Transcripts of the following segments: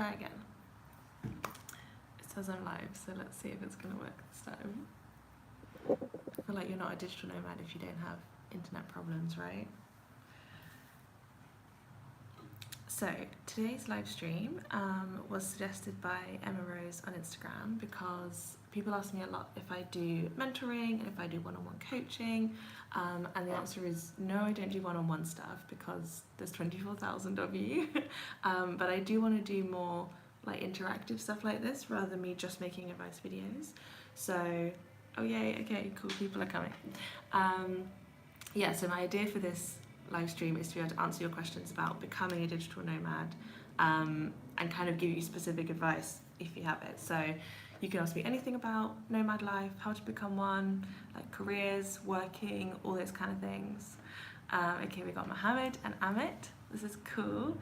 Try again. It says I'm live, so let's see if it's going to work this time. I feel like you're not a digital nomad if you don't have internet problems, right? So today's live stream was suggested by Emma Rose on Instagram because people ask me a lot if I do mentoring and if I do one-on-one coaching, and the answer is no, I don't do one-on-one stuff because there's 24,000 of you. But I do want to do more like interactive stuff like this rather than me just making advice videos. So, oh yay, okay, cool, people are coming. Yeah, so my idea for this live stream is to be able to answer your questions about becoming a digital nomad, and kind of give you specific advice if you have it. So you can ask me anything about nomad life, how to become one, like careers, working, all those kind of things. Okay, we got Mohammed and Amit. This is cool.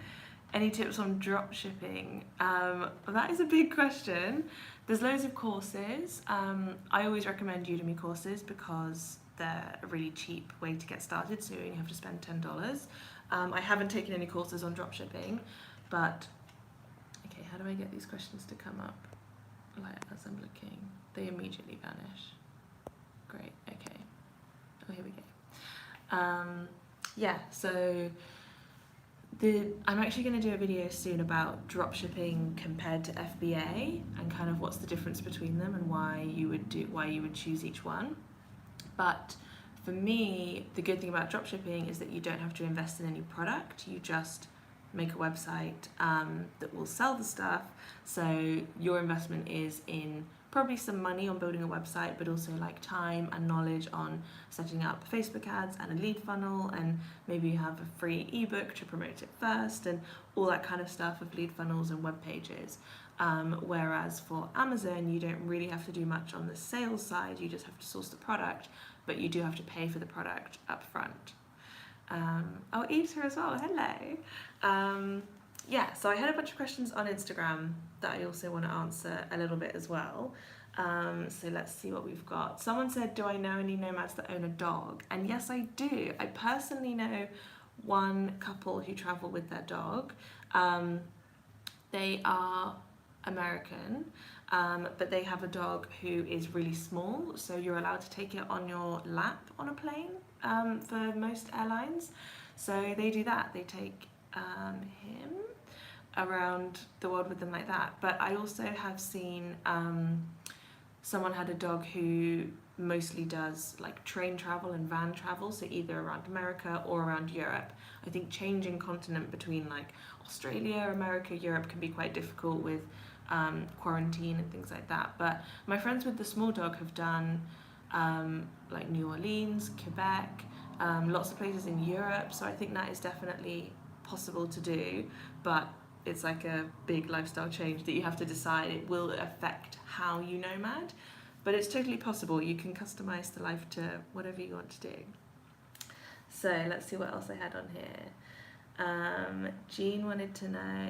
Any tips on dropshipping? Well, that is a big question. There's loads of courses. I always recommend Udemy courses because they're a really cheap way to get started, so you only have to spend $10. I haven't taken any courses on dropshipping, but okay, how do I get these questions to come up? Like as I'm looking, they immediately vanish. Great, okay. Oh, here we go. Yeah, so I'm actually going to do a video soon about dropshipping compared to FBA and kind of what's the difference between them and why you would choose each one. But for me, the good thing about dropshipping is that you don't have to invest in any product. You just make a website that will sell the stuff. So your investment is in probably some money on building a website, but also like time and knowledge on setting up Facebook ads and a lead funnel, and maybe you have a free ebook to promote it first and all that kind of stuff of lead funnels and web pages. Whereas for Amazon, you don't really have to do much on the sales side, you just have to source the product, but you do have to pay for the product up front. Oh, Eve's here as well, hello. Yeah, so I had a bunch of questions on Instagram that I also want to answer a little bit as well. So let's see what we've got. Someone said, do I know any nomads that own a dog? And yes, I do. I personally know one couple who travel with their dog. They are American, but they have a dog who is really small, so you're allowed to take it on your lap on a plane for most airlines. So they do that. They take him around the world with them like that. But I also have seen someone had a dog who mostly does like train travel and van travel, so either around America or around Europe. I think changing continent between like Australia, America, Europe can be quite difficult with quarantine and things like that. But my friends with the small dog have done like New Orleans, Quebec, lots of places in Europe, so I think that is definitely possible to do, but it's like a big lifestyle change that you have to decide it will affect how you nomad, but it's totally possible. You can customize the life to whatever you want to do. So let's see what else I had on here. Jean wanted to know,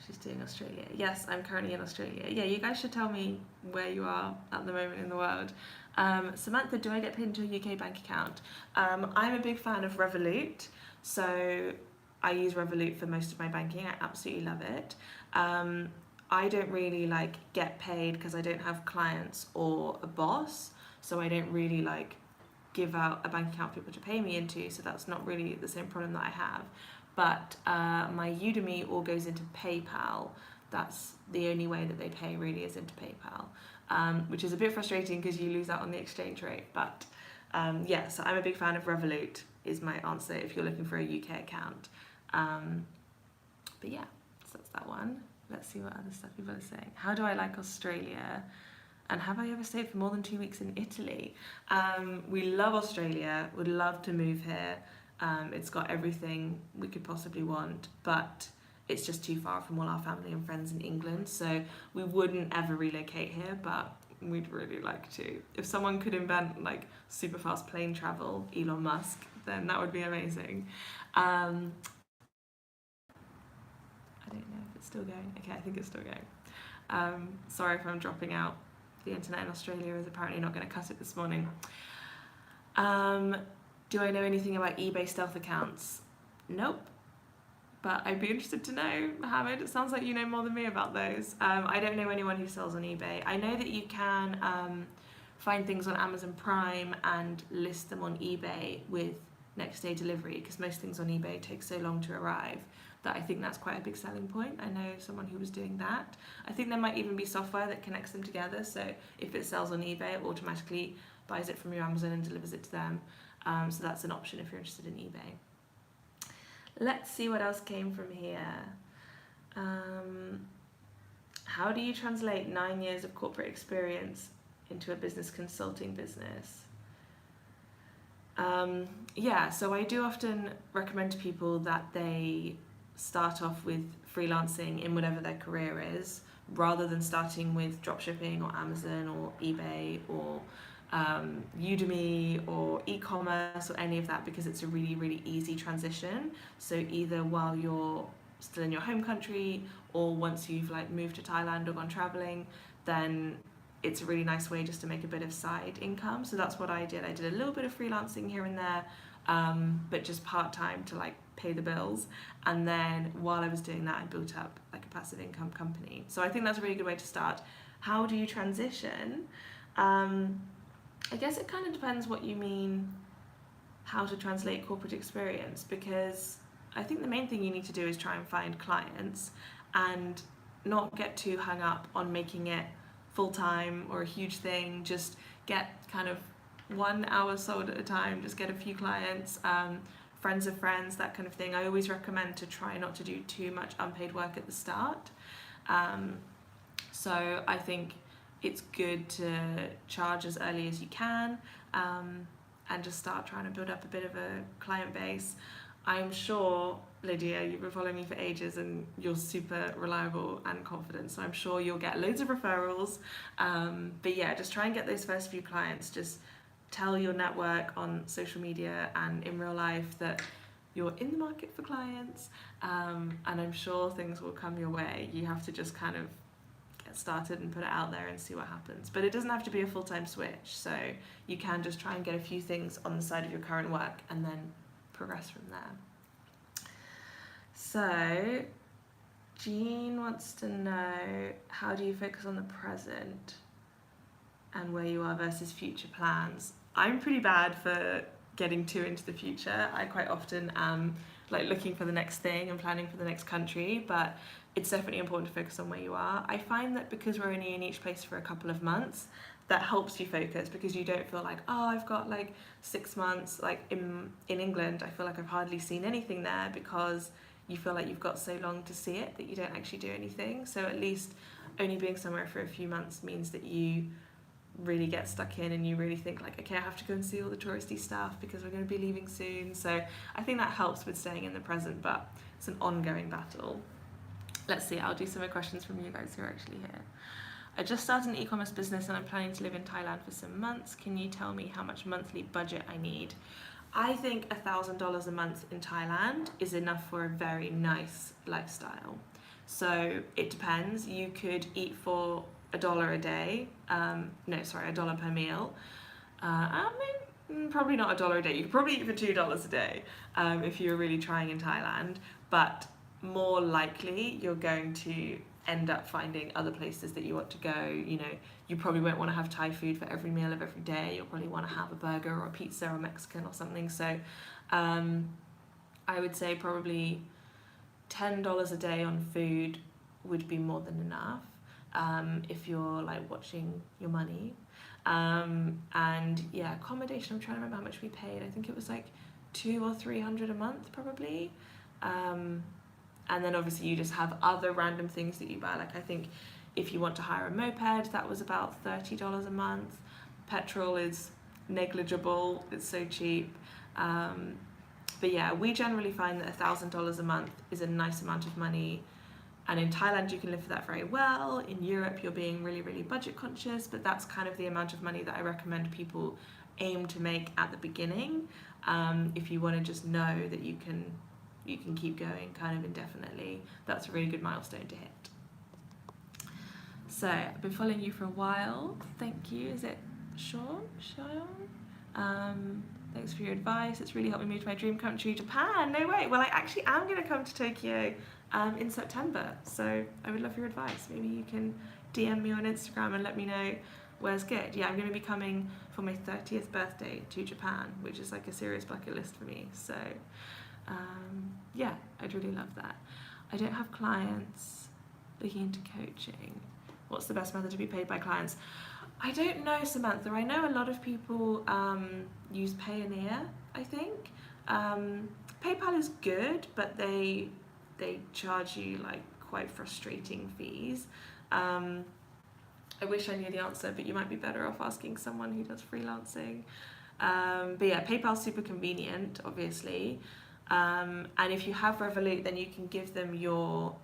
she's doing Australia. Yes, I'm currently in Australia. Yeah, you guys should tell me where you are at the moment in the world. Samantha, do I get paid into a UK bank account? I'm a big fan of Revolut, so I use Revolut for most of my banking. I absolutely love it. I don't really like get paid because I don't have clients or a boss, so I don't really like give out a bank account for people to pay me into, so that's not really the same problem that I have. But my Udemy all goes into PayPal. That's the only way that they pay really is into PayPal, which is a bit frustrating because you lose out on the exchange rate. But yeah, so I'm a big fan of Revolut is my answer if you're looking for a UK account. But yeah, so that's that one. Let's see what other stuff people are saying. How do I like Australia? And have I ever stayed for more than 2 weeks in Italy? We love Australia, would love to move here. It's got everything we could possibly want, but it's just too far from all our family and friends in England, so we wouldn't ever relocate here, but we'd really like to. If someone could invent like super fast plane travel, Elon Musk, then that would be amazing. I don't know if it's still going. Okay, I think it's still going. Sorry if I'm dropping out. The internet in Australia is apparently not going to cut it this morning. Do I know anything about eBay stealth accounts? Nope. but I'd be interested to know, Mohammed. It sounds like you know more than me about those. I don't know anyone who sells on eBay. I know that you can find things on Amazon Prime and list them on eBay with next day delivery, because most things on eBay take so long to arrive that I think that's quite a big selling point. I know someone who was doing that. I think there might even be software that connects them together, so if it sells on eBay, it automatically buys it from your Amazon and delivers it to them. So that's an option if you're interested in eBay. Let's see what else came from here. How do you translate 9 years of corporate experience into a business consulting business? Yeah, so I do often recommend to people that they start off with freelancing in whatever their career is, rather than starting with dropshipping or Amazon or eBay or Udemy or e-commerce or any of that, because it's a really, really easy transition. So either while you're still in your home country or once you've like moved to Thailand or gone traveling, then it's a really nice way just to make a bit of side income. So that's what I did. I did a little bit of freelancing here and there, but just part-time to like pay the bills. And then while I was doing that, I built up like a passive income company. So I think that's a really good way to start. How do you transition? I guess it kind of depends what you mean, how to translate corporate experience, because I think the main thing you need to do is try and find clients and not get too hung up on making it full-time or a huge thing. Just get kind of 1 hour sold at a time, just get a few clients, friends of friends, that kind of thing. I always recommend to try not to do too much unpaid work at the start. So I think it's good to charge as early as you can, and just start trying to build up a bit of a client base. I'm sure, Lydia, you've been following me for ages and you're super reliable and confident, so I'm sure you'll get loads of referrals. But yeah, just try and get those first few clients. Just tell your network on social media and in real life that you're in the market for clients, and I'm sure things will come your way. You have to just kind of get started and put it out there and see what happens. But it doesn't have to be a full-time switch, so you can just try and get a few things on the side of your current work and then progress from there. So Jean wants to know, how do you focus on the present and where you are versus future plans? I'm pretty bad for getting too into the future. I quite often am like looking for the next thing and planning for the next country, but it's definitely important to focus on where you are. I find that because we're only in each place for a couple of months, that helps you focus, because you don't feel like, oh, I've got like 6 months. Like in England, I feel like I've hardly seen anything there, because you feel like you've got so long to see it that you don't actually do anything. So at least only being somewhere for a few months means that you really get stuck in and you really think like, okay, I have to go and see all the touristy stuff because we're going to be leaving soon. So I think that helps with staying in the present, but it's an ongoing battle. Let's see, I'll do some more questions from you guys who are actually here. I just started an e-commerce business and I'm planning to live in Thailand for some months. Can you tell me how much monthly budget I need? I think $1,000 a month in Thailand is enough for a very nice lifestyle. So it depends. You could eat for $1 a day. $1 per meal. I mean, probably not $1 a day. You could probably eat for $2 a day if you were really trying in Thailand. But more likely, you're going to end up finding other places that you want to go. You know, you probably won't want to have Thai food for every meal of every day. You'll probably want to have a burger or a pizza or Mexican or something. So I would say probably $10 a day on food would be more than enough if you're like watching your money. And yeah, accommodation, I'm trying to remember how much we paid. I think it was like $200 or $300 a month probably. And then obviously you just have other random things that you buy. Like I think if you want to hire a moped, that was about $30 a month. Petrol is negligible, it's so cheap. But yeah, we generally find that $1,000 a month is a nice amount of money. And in Thailand, you can live for that very well. In Europe, you're being really, really budget conscious, but that's kind of the amount of money that I recommend people aim to make at the beginning. If you want to just know that you can keep going kind of indefinitely, that's a really good milestone to hit. So I've been following you for a while. Thank you. Is it Sean? Thanks for your advice. It's really helped me move to my dream country, Japan. No way. Well, I actually am going to come to Tokyo in September, so I would love your advice. Maybe you can DM me on Instagram and let me know where's good. Yeah, I'm going to be coming for my 30th birthday to Japan, which is like a serious bucket list for me. So yeah, I'd really love that. I don't have clients looking into coaching. What's the best method to be paid by clients? I don't know, Samantha. I know a lot of people use Payoneer, I think. PayPal is good, but they charge you like quite frustrating fees. I wish I knew the answer, but you might be better off asking someone who does freelancing. But yeah, PayPal's super convenient, obviously. And if you have Revolut, then you can give them your,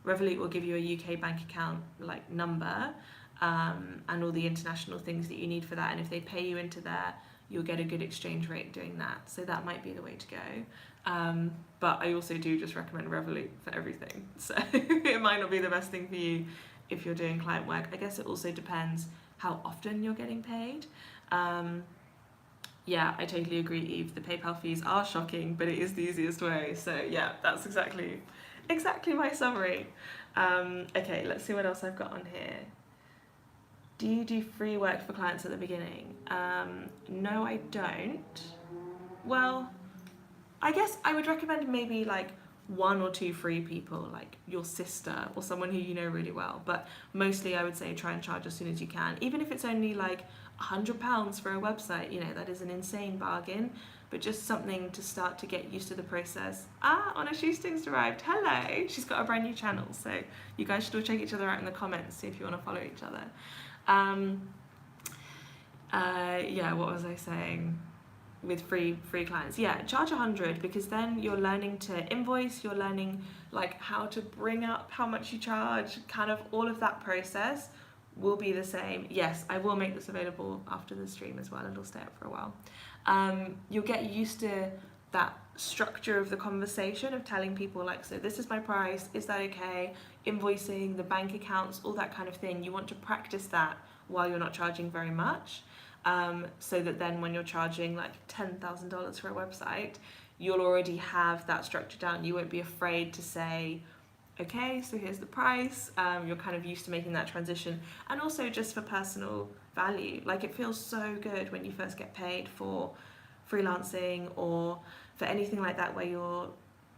Revolut will give you a UK bank account like number, and all the international things that you need for that. And if they pay you into there, you'll get a good exchange rate doing that. So that might be the way to go. But I also do just recommend Revolut for everything. So it might not be the best thing for you if you're doing client work. I guess it also depends how often you're getting paid. Yeah, I totally agree, Eve. The PayPal fees are shocking, but it is the easiest way. So yeah, that's exactly my summary. Okay, let's see what else I've got on here. Do you do free work for clients at the beginning? No, I don't. Well, I guess I would recommend maybe like 1 or 2 free people, like your sister or someone who you know really well. But mostly I would say try and charge as soon as you can. Even if it's only like £100 for a website, you know, that is an insane bargain. But just something to start to get used to the process. Anna Shoesting's arrived. Hello. She's got a brand new channel, so you guys should all check each other out in the comments, see if you want to follow each other. Yeah, what was I saying? With free clients, yeah, charge 100, because then you're learning to invoice, you're learning like how to bring up how much you charge, kind of all of that process will be the same. Yes, I will make this available after the stream as well, it'll stay up for a while. You'll get used to that structure of the conversation of telling people like, so this is my price, is that okay, invoicing, the bank accounts, all that kind of thing. You want to practice that while you're not charging very much. So that then when you're charging like $10,000 for a website, you'll already have that structure down. You won't be afraid to say, okay, so here's the price. You're kind of used to making that transition. And also just for personal value, like it feels so good when you first get paid for freelancing or for anything like that where you're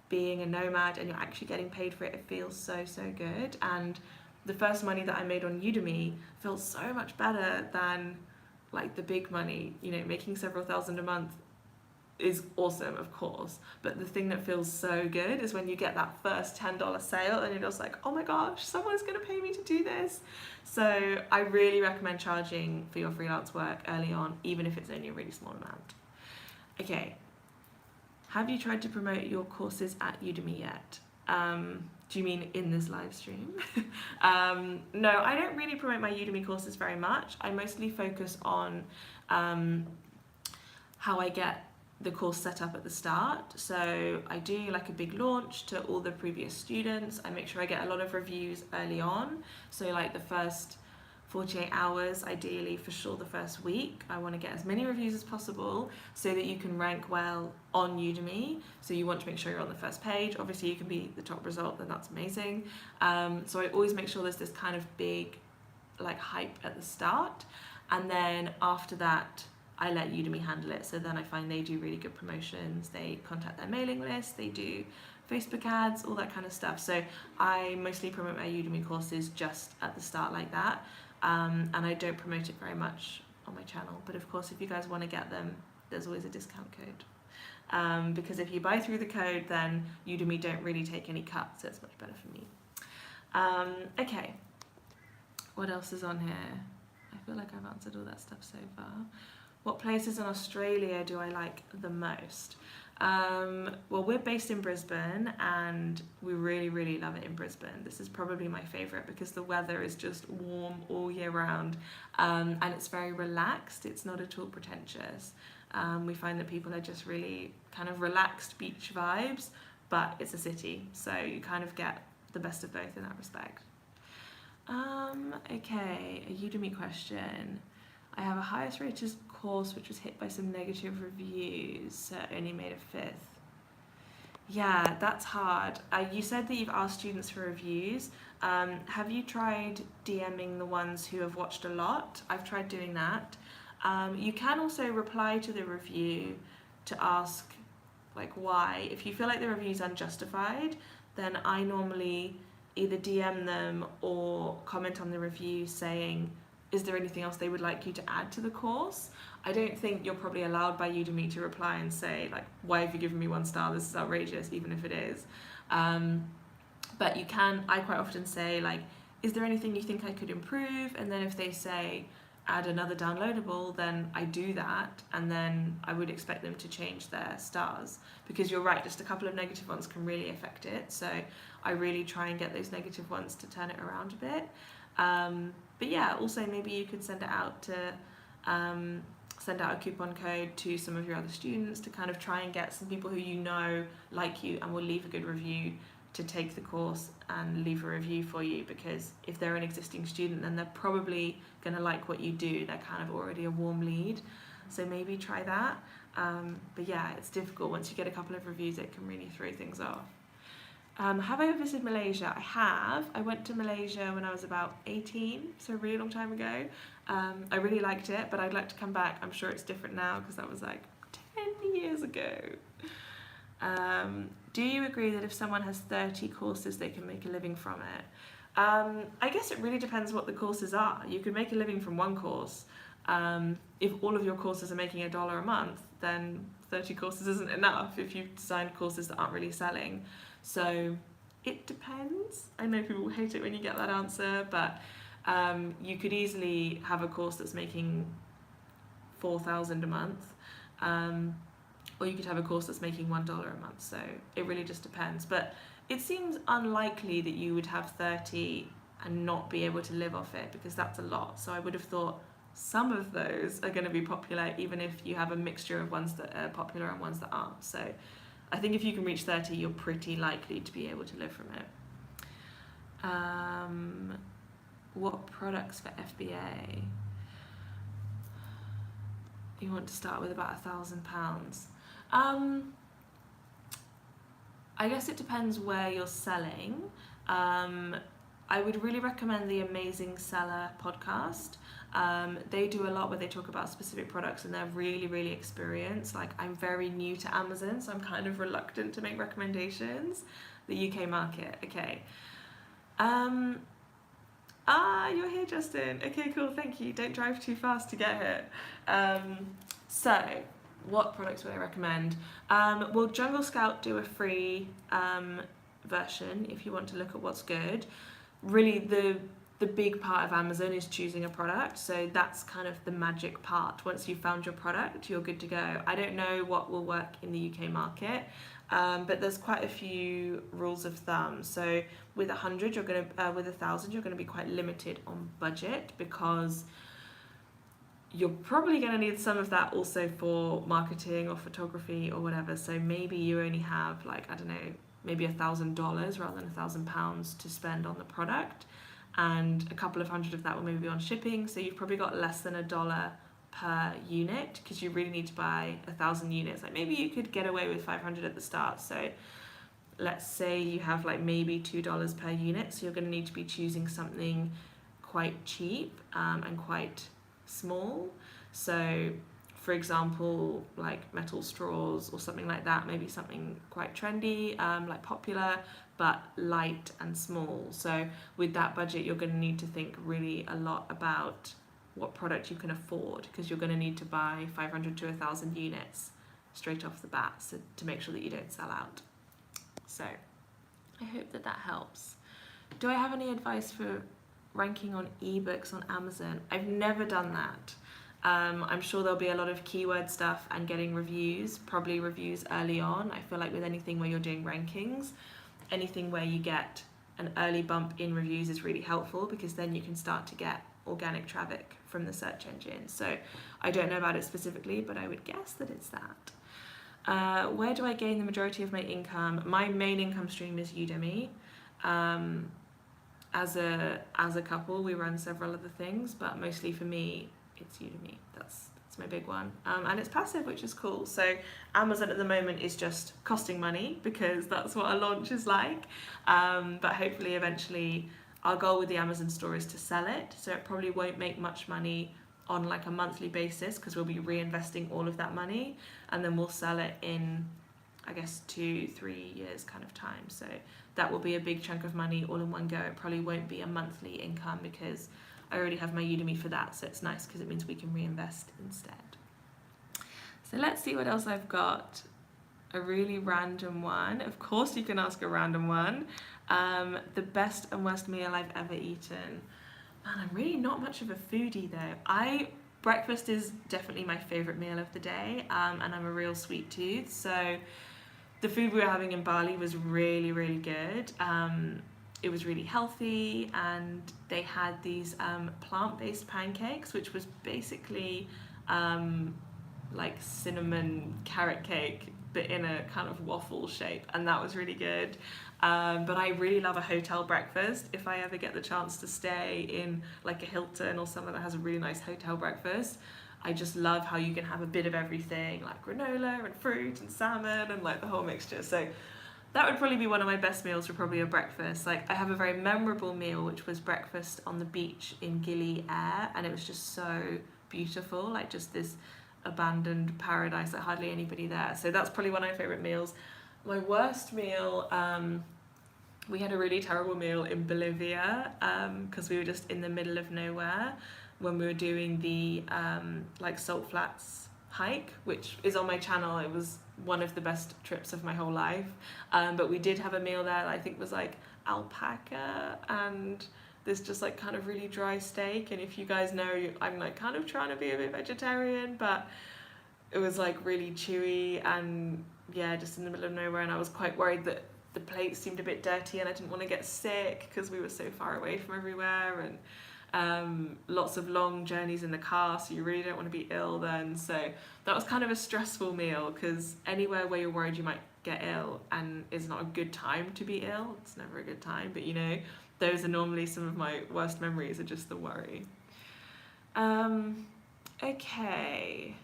being a nomad and you're actually getting paid for it. It feels so good. And the first money that I made on Udemy felt so much better than like the big money. You know, making several thousand a month is awesome, of course, but the thing that feels so good is when you get that first $10 sale and you're just like, oh my gosh, someone's gonna pay me to do this. So I really recommend charging for your freelance work early on, even if it's only a really small amount. Okay, have you tried to promote your courses at Udemy yet? Do you mean in this live stream? No, I don't really promote my Udemy courses very much. I mostly focus on how I get the course set up at the start. So I do like a big launch to all the previous students. I make sure I get a lot of reviews early on. So like the first 48 hours, ideally for sure the first week, I want to get as many reviews as possible so that you can rank well on Udemy. So you want to make sure you're on the first page. Obviously you can be the top result, then that's amazing. So I always make sure there's this kind of big like hype at the start, and then after that I let Udemy handle it. So then I find they do really good promotions, they contact their mailing list, they do Facebook ads, all that kind of stuff. So I mostly promote my Udemy courses just at the start like that. And I don't promote it very much on my channel. But of course, if you guys want to get them, there's always a discount code. Because if you buy through the code, then Udemy don't really take any cut, so it's much better for me. Okay, what else is on here? I feel like I've answered all that stuff so far. What places in Australia do I like the most? Well, we're based in Brisbane and we really love it in Brisbane. This is probably my favourite because the weather is just warm all year round, and it's very relaxed. It's not at all pretentious. We find that people are just really kind of relaxed beach vibes, but it's a city, so you kind of get the best of both in that respect. Okay, a Udemy question. I have a highest rated course which was hit by some negative reviews, so it only made a 5th. Yeah, that's hard. You said that you've asked students for reviews. Have you tried DMing the ones who have watched a lot? I've tried doing that. You can also reply to the review to ask like why. If you feel like the review is unjustified, then I normally either DM them or comment on the review saying, is there anything else they would like you to add to the course? I don't think you're probably allowed by Udemy to reply and say like, why have you given me 1 star? This is outrageous, even if it is. But you can, I quite often say like, is there anything you think I could improve? And then if they say, add another downloadable, then I do that, and then I would expect them to change their stars, because you're right, just a couple of negative ones can really affect it. So I really try and get those negative ones to turn it around a bit. But yeah, also maybe you could send it out to send out a coupon code to some of your other students to kind of try and get some people who you know like you and will leave a good review to take the course and leave a review for you, because if they're an existing student, then they're probably going to like what you do. They're kind of already a warm lead, so maybe try that. But yeah, it's difficult. Once you get a couple of reviews, it can really throw things off. Have I ever visited Malaysia? I have. I went to Malaysia when I was about 18, so a really long time ago. I really liked it, but I'd like to come back. I'm sure it's different now because that was like 10 years ago. Do you agree that if someone has 30 courses, they can make a living from it? I guess it really depends what the courses are. You could make a living from one course. If all of your courses are making $1 a month, then 30 courses isn't enough if you've designed courses that aren't really selling. So it depends. I know people hate it when you get that answer, but you could easily have a course that's making 4,000 a month. Or you could have a course that's making $1 a month, so it really just depends. But it seems unlikely that you would have 30 and not be able to live off it, because that's a lot. So I would have thought some of those are going to be popular, even if you have a mixture of ones that are popular and ones that aren't. So I think if you can reach 30, you're pretty likely to be able to live from it. What products for FBA? You want to start with about £1,000. I guess it depends where you're selling. I would really recommend the Amazing Seller podcast. They do a lot where they talk about specific products, and they're really, really experienced. Like, I'm very new to Amazon, so I'm kind of reluctant to make recommendations. The UK market, okay. You're here, Justin. Okay, cool, thank you. Don't drive too fast to get here. So, what products would I recommend? Will Jungle Scout do a free version if you want to look at what's good? Really, the big part of Amazon is choosing a product, so that's kind of the magic part. Once you've found your product, you're good to go. I don't know what will work in the UK market, but there's quite a few rules of thumb. So with 100, with 1,000, you're gonna be quite limited on budget, because you're probably going to need some of that also for marketing or photography or whatever. So maybe you only have, like, I don't know, maybe $1,000 rather than £1,000 to spend on the product, and a couple of hundred of that will maybe be on shipping. So you've probably got less than $1 per unit, because you really need to buy 1,000 units. Like, maybe you could get away with 500 at the start. So let's say you have like maybe $2 per unit. So you're going to need to be choosing something quite cheap and quite small. So for example, like metal straws or something like that, maybe something quite trendy, like popular, but light and small. So with that budget, you're going to need to think really a lot about what product you can afford, because you're going to need to buy 500 to 1,000 units straight off the bat, so to make sure that you don't sell out. So I hope that that helps. Do I have any advice for ranking on ebooks on Amazon? I've never done that. I'm sure there'll be a lot of keyword stuff and getting reviews, probably reviews early on. I feel like with anything where you're doing rankings, anything where you get an early bump in reviews is really helpful, because then you can start to get organic traffic from the search engine. So I don't know about it specifically, but I would guess that it's that. Where do I gain the majority of my income? My main income stream is Udemy. As a couple, we run several other things, but mostly for me, it's Udemy. That's my big one. And it's passive, which is cool. So Amazon at the moment is just costing money because that's what a launch is like. But hopefully eventually our goal with the Amazon store is to sell it. So it probably won't make much money on like a monthly basis because we'll be reinvesting all of that money, and then we'll sell it in, I guess, 2-3 years kind of time. So that will be a big chunk of money all in one go. It probably won't be a monthly income because I already have my Udemy for that, so it's nice because it means we can reinvest instead. So let's see what else I've got. A really random one. Of course you can ask a random one. The best and worst meal I've ever eaten. Man, I'm really not much of a foodie though. Breakfast is definitely my favourite meal of the day, and I'm a real sweet tooth, so the food we were having in Bali was really, really good. It was really healthy, and they had these plant-based pancakes, which was basically like cinnamon carrot cake, but in a kind of waffle shape, and that was really good. But I really love a hotel breakfast. If I ever get the chance to stay in like a Hilton or somewhere that has a really nice hotel breakfast, I just love how you can have a bit of everything, like granola and fruit and salmon and like the whole mixture. So that would probably be one of my best meals for probably a breakfast. Like I have a very memorable meal, which was breakfast on the beach in Gili Air, and it was just so beautiful, like just this abandoned paradise, like hardly anybody there. So that's probably one of my favourite meals. My worst meal, we had a really terrible meal in Bolivia because we were just in the middle of nowhere when we were doing the like Salt Flats hike, which is on my channel. It was one of the best trips of my whole life. But we did have a meal there that I think was like alpaca and this just like kind of really dry steak. And if you guys know, I'm like kind of trying to be a bit vegetarian, but it was like really chewy and yeah, just in the middle of nowhere. And I was quite worried that the plate seemed a bit dirty and I didn't want to get sick because we were so far away from everywhere, and lots of long journeys in the car, so you really don't want to be ill then. So that was kind of a stressful meal because anywhere where you're worried you might get ill and it's not a good time to be ill, it's never a good time, but you know, those are normally some of my worst memories, are just the worry. Okay.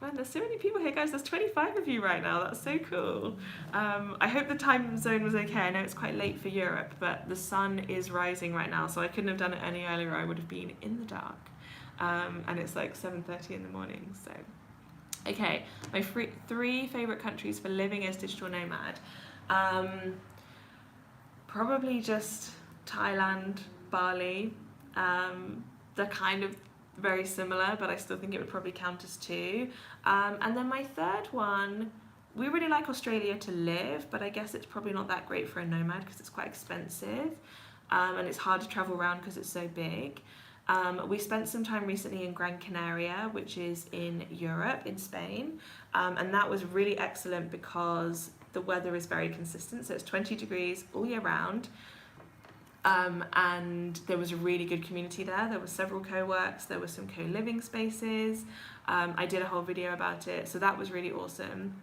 Man, there's so many people here, guys. There's 25 of you right now. That's so cool. I hope the time zone was okay. I know it's quite late for Europe, but the sun is rising right now, so I couldn't have done it any earlier. I would have been in the dark. And it's like 7:30 in the morning, so. Okay, my three favourite countries for living as digital nomad. Probably just Thailand, Bali. They're kind of very similar, but I still think it would probably count as two. And then my third one, we really like Australia to live, but I guess it's probably not that great for a nomad because it's quite expensive, and it's hard to travel around because it's so big. We spent some time recently in Gran Canaria, which is in Europe, in Spain, and that was really excellent because the weather is very consistent, so it's 20 degrees all year round. And there was a really good community there. There were several co-works, there were some co-living spaces. I did a whole video about it, so that was really awesome.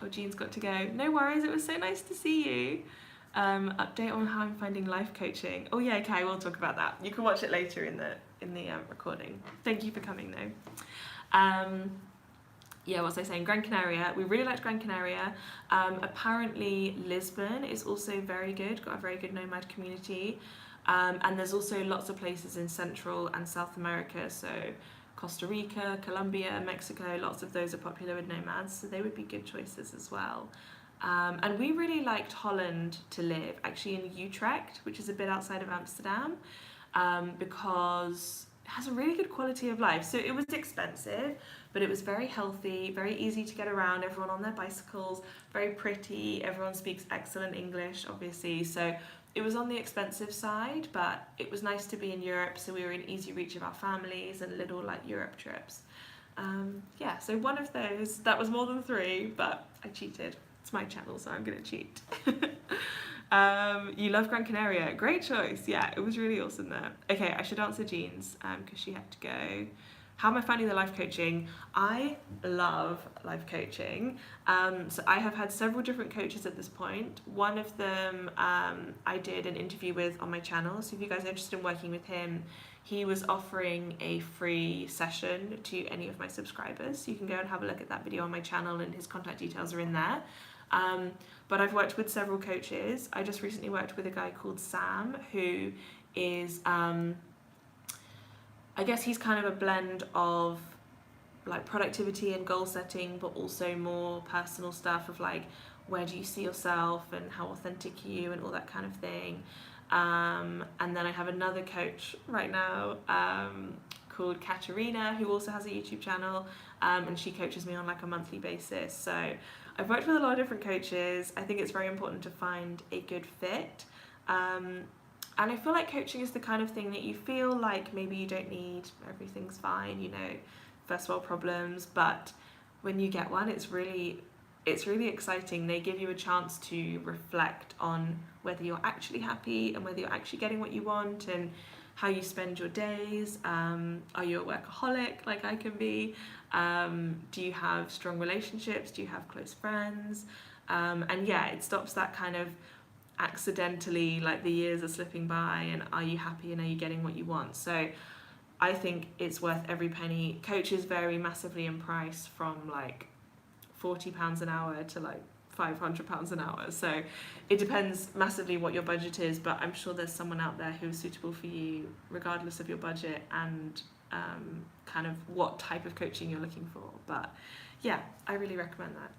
Oh, Jean's got to go. No worries, it was so nice to see you. Update on how I'm finding life coaching. Oh yeah, okay, we'll talk about that. You can watch it later in the recording. Thank you for coming though. Yeah, what was I saying? Gran Canaria. We really liked Gran Canaria. Apparently Lisbon is also very good, got a very good nomad community. And there's also lots of places in Central and South America, so Costa Rica, Colombia, Mexico, lots of those are popular with nomads, so they would be good choices as well. And we really liked Holland to live, actually in Utrecht, which is a bit outside of Amsterdam, because it has a really good quality of life. So it was expensive, but it was very healthy, very easy to get around, everyone on their bicycles, very pretty, everyone speaks excellent English, obviously. So it was on the expensive side, but it was nice to be in Europe, so we were in easy reach of our families and little like Europe trips. Yeah, so one of those, that was more than three, but I cheated. It's my channel, so I'm gonna cheat. You love Gran Canaria, great choice. Yeah, it was really awesome there. Okay, I should answer Jean's because she had to go. how am I finding the life coaching? I love life coaching. So I have had several different coaches at this point. One of them I did an interview with on my channel. So if you guys are interested in working with him, he was offering a free session to any of my subscribers. So you can go and have a look at that video on my channel, and his contact details are in there. But I've worked with several coaches. I just recently worked with a guy called Sam, who is, I guess he's kind of a blend of like productivity and goal setting, but also more personal stuff of like, where do you see yourself and how authentic are you and all that kind of thing. And then I have another coach right now called Katerina, who also has a YouTube channel, and she coaches me on like a monthly basis. So I've worked with a lot of different coaches. I think it's very important to find a good fit. And I feel like coaching is the kind of thing that you feel like maybe you don't need, everything's fine, you know, first world problems, but when you get one, it's really exciting. They give you a chance to reflect on whether you're actually happy and whether you're actually getting what you want and how you spend your days. Are you a workaholic like I can be? Do you have strong relationships? Do you have close friends? And yeah, it stops that kind of accidentally, like the years are slipping by and are you happy and are you getting what you want? So I think it's worth every penny. Coaches vary massively in price from like £40 an hour to like £500 an hour. So it depends massively what your budget is, but I'm sure there's someone out there who is suitable for you regardless of your budget and kind of what type of coaching you're looking for. But yeah, I really recommend that.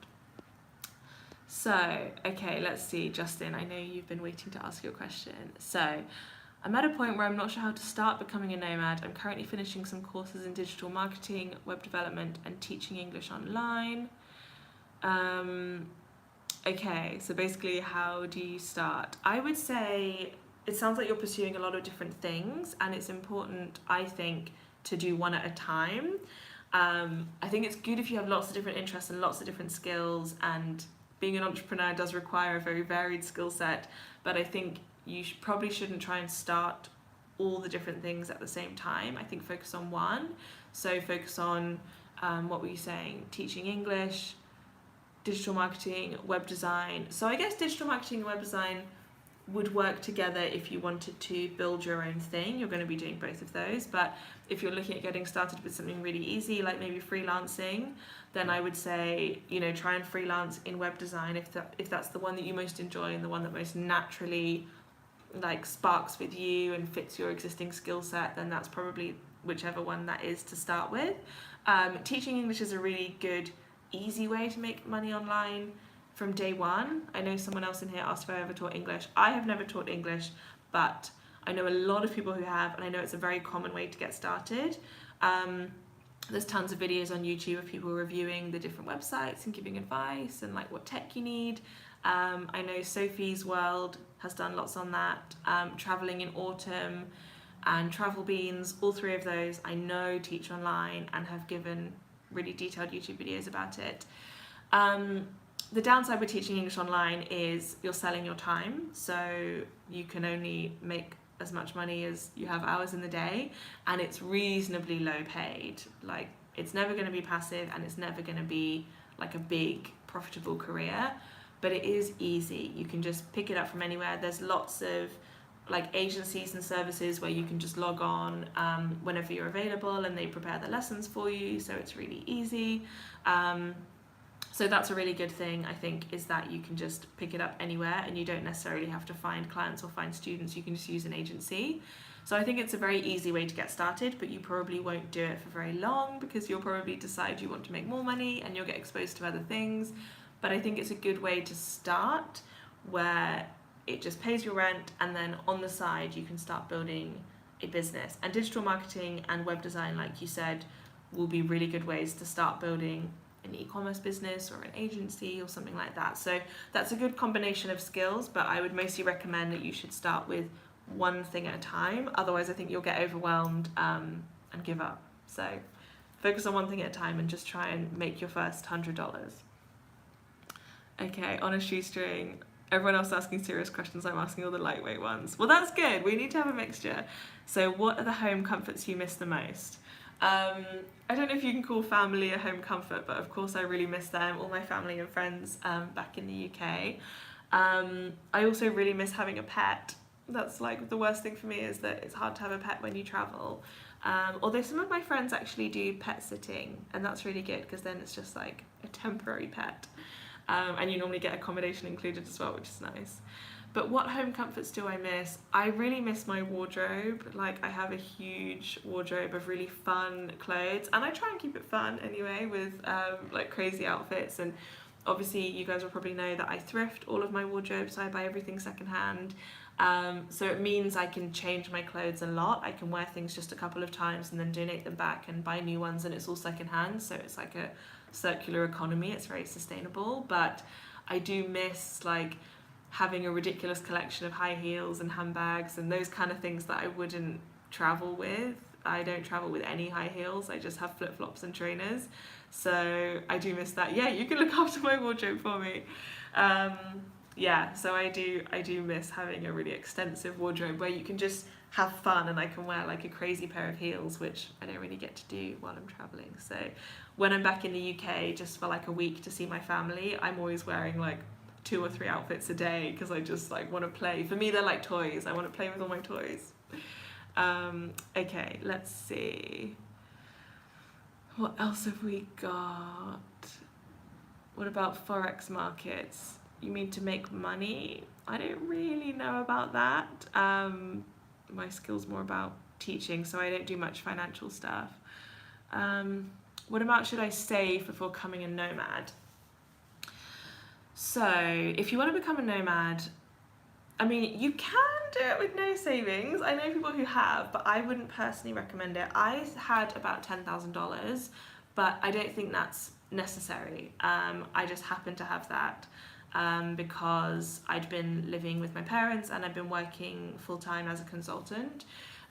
So, okay, let's see, Justin, I know you've been waiting to ask your question. So, I'm at a point where I'm not sure how to start becoming a nomad. I'm currently finishing some courses in digital marketing, web development, and teaching English online. Okay, so basically, how do you start? I would say it sounds like you're pursuing a lot of different things, and it's important, I think, to do one at a time. I think it's good if you have lots of different interests and lots of different skills, and being an entrepreneur does require a very varied skill set, but I think you probably shouldn't try and start all the different things at the same time. I think focus on one. So focus on, what were you saying? Teaching English, digital marketing, web design. So I guess digital marketing and web design would work together if you wanted to build your own thing. You're going to be doing both of those, but if you're looking at getting started with something really easy, like maybe freelancing, then I would say, you know, try and freelance in web design if that's the one that you most enjoy and the one that most naturally like sparks with you and fits your existing skill set, then that's probably whichever one that is to start with. Teaching English is a really good, easy way to make money online from day one. I know someone else in here asked if I ever taught English. I have never taught English, but I know a lot of people who have, and I know it's a very common way to get started. There's tons of videos on YouTube of people reviewing the different websites and giving advice and like what tech you need. I know Sophie's World has done lots on that. Traveling in Autumn and Travel Beans, all three of those I know teach online and have given really detailed YouTube videos about it. The downside with teaching English online is you're selling your time, so you can only make as much money as you have hours in the day, and it's reasonably low paid. Like, it's never going to be passive and it's never going to be like a big profitable career, but it is easy. You can just pick it up from anywhere. There's lots of like agencies and services where you can just log on whenever you're available and they prepare the lessons for you, so it's really easy. So that's a really good thing, I think, is that you can just pick it up anywhere and you don't necessarily have to find clients or find students. You can just use an agency. So I think it's a very easy way to get started, but you probably won't do it for very long because you'll probably decide you want to make more money and you'll get exposed to other things. But I think it's a good way to start where it just pays your rent, and then on the side you can start building a business. And digital marketing and web design, like you said, will be really good ways to start building an e-commerce business or an agency or something like that. So that's a good combination of skills, but I would mostly recommend that you should start with one thing at a time. Otherwise I think you'll get overwhelmed and give up. So focus on one thing at a time and just try and make your first $100. Okay, on a shoestring. Everyone else asking serious questions, I'm asking all the lightweight ones. Well, that's good. We need to have a mixture. So what are the home comforts you miss the most? I don't know if you can call family a home comfort, but of course I really miss them, all my family and friends back in the UK. I also really miss having a pet. That's like the worst thing for me, is that it's hard to have a pet when you travel. Although some of my friends actually do pet sitting, and that's really good because then it's just like a temporary pet. And you normally get accommodation included as well, which is nice. But what home comforts do I miss? I really miss my wardrobe. Like, I have a huge wardrobe of really fun clothes, and I try and keep it fun anyway with like crazy outfits. And obviously you guys will probably know that I thrift all of my wardrobe, so I buy everything secondhand. So it means I can change my clothes a lot. I can wear things just a couple of times and then donate them back and buy new ones, and it's all secondhand, so it's like a circular economy. It's very sustainable. But I do miss like having a ridiculous collection of high heels and handbags and those kind of things that I wouldn't travel with. I don't travel with any high heels. I just have flip-flops and trainers. So I do miss that. Yeah, you can look after my wardrobe for me. Yeah, so I do miss having a really extensive wardrobe where you can just have fun, and I can wear like a crazy pair of heels, which I don't really get to do while I'm traveling. So when I'm back in the UK just for like a week to see my family, I'm always wearing like 2 or 3 outfits a day because I just like want to play. For me, they're like toys. I want to play with all my toys. Okay, let's see. What else have we got? What about Forex markets? You mean to make money? I don't really know about that. My skill's more about teaching, so I don't do much financial stuff. What about, should I save before becoming a nomad? So if you want to become a nomad, I mean, you can do it with no savings. I know people who have, but I wouldn't personally recommend it. I had about $10,000, but I don't think that's necessary. I just happened to have that because I'd been living with my parents and I'd been working full-time as a consultant.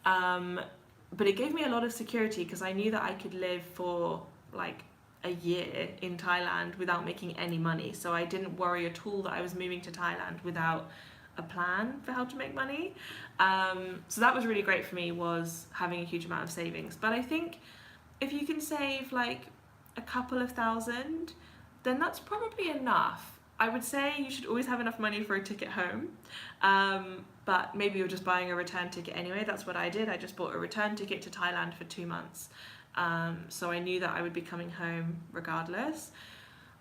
But it gave me a lot of security because I knew that I could live for like a year in Thailand without making any money. So I didn't worry at all that I was moving to Thailand without a plan for how to make money. So that was really great for me, was having a huge amount of savings. But I think if you can save like a couple of thousand, then that's probably enough. I would say you should always have enough money for a ticket home. But maybe you're just buying a return ticket anyway. That's what I did. I just bought a return ticket to Thailand for 2 months. So I knew that I would be coming home regardless.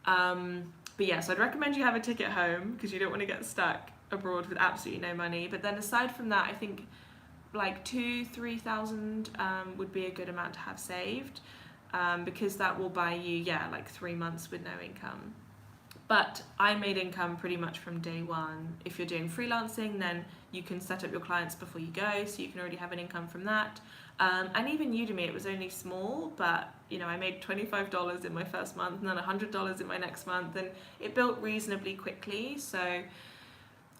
But yeah, so I'd recommend you have a ticket home because you don't want to get stuck abroad with absolutely no money. But then aside from that, I think like 2,000-3,000 would be a good amount to have saved, because that will buy you, like 3 months with no income. But I made income pretty much from day one. If you're doing freelancing, then you can set up your clients before you go, so you can already have an income from that. And even Udemy, it was only small, but I made $25 in my first month and then $100 in my next month, and it built reasonably quickly. So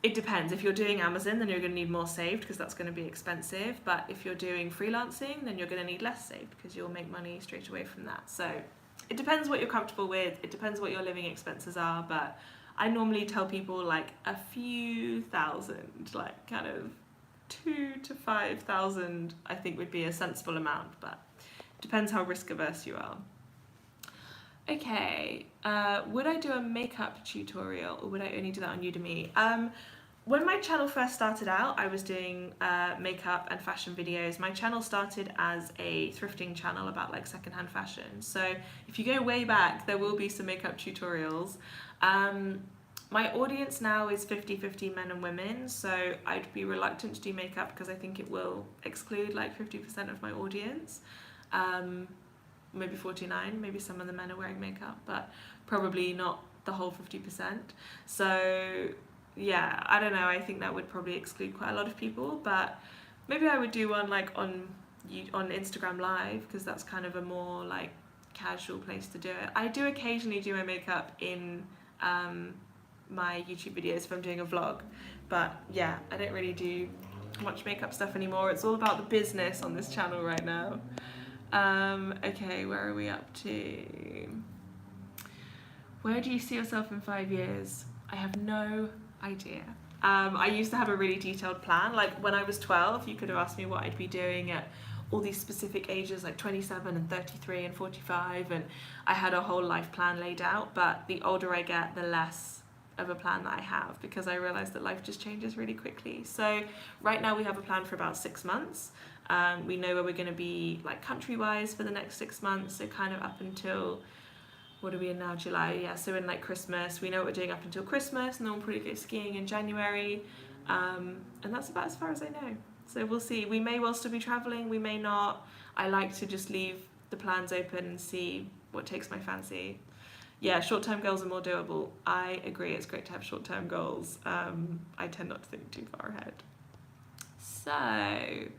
it depends. If you're doing Amazon, then you're going to need more saved because that's going to be expensive. But if you're doing freelancing, then you're going to need less saved because you'll make money straight away from that. So it depends what you're comfortable with. It depends what your living expenses are. But I normally tell people like a few thousand, like kind of 2,000 to 5,000, I think would be a sensible amount. But it depends how risk averse you are. Okay, would I do a makeup tutorial or would I only do that on Udemy? When my channel first started out, I was doing makeup and fashion videos. My channel started as a thrifting channel about like secondhand fashion. So if you go way back, there will be some makeup tutorials. My audience now is 50-50 men and women, so I'd be reluctant to do makeup because I think it will exclude like 50% of my audience. Maybe 49, maybe some of the men are wearing makeup, but probably not the whole 50%. So yeah, I don't know, I think that would probably exclude quite a lot of people, but maybe I would do one like on Instagram Live, because that's kind of a more like casual place to do it. I do occasionally do my makeup in my YouTube videos if I'm doing a vlog, but yeah, I don't really do much makeup stuff anymore. It's all about the business on this channel right now. Okay, where are we up to? Where do you see yourself in 5 years? I have no idea. I used to have a really detailed plan. Like when I was 12, you could have asked me what I'd be doing at all these specific ages like 27 and 33 and 45, and I had a whole life plan laid out, but the older I get, the less of a plan that I have, because I realize that life just changes really quickly. So right now we have a plan for about 6 months. We know where we're going to be like country wise for the next 6 months, so kind of up until, what are we in now, July? Yeah, so in like Christmas, we know what we're doing up until Christmas, and then we'll probably go skiing in January, and that's about as far as I know. So we'll see. We may well still be travelling, we may not. I like to just leave the plans open and see what takes my fancy. Yeah, short-term goals are more doable. I agree, it's great to have short-term goals. I tend not to think too far ahead. So,